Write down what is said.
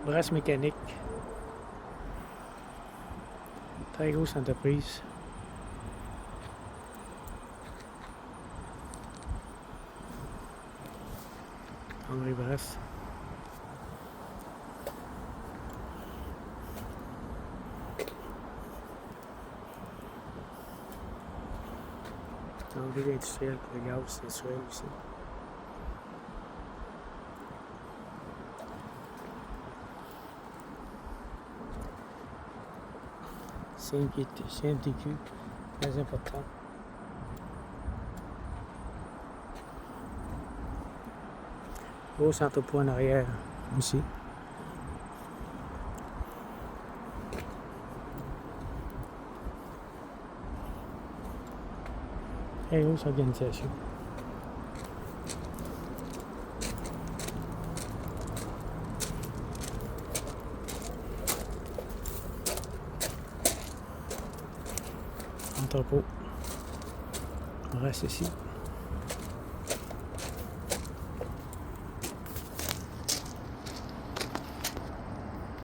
Brass mécanique. Très grosse entreprise. Plomberie Brass. Plomberie industrielle pour le gaz naturel aussi. CMTQ, très important. Gros entrepôt en arrière aussi. Très grosse organisation. Entrepôt. On reste ici.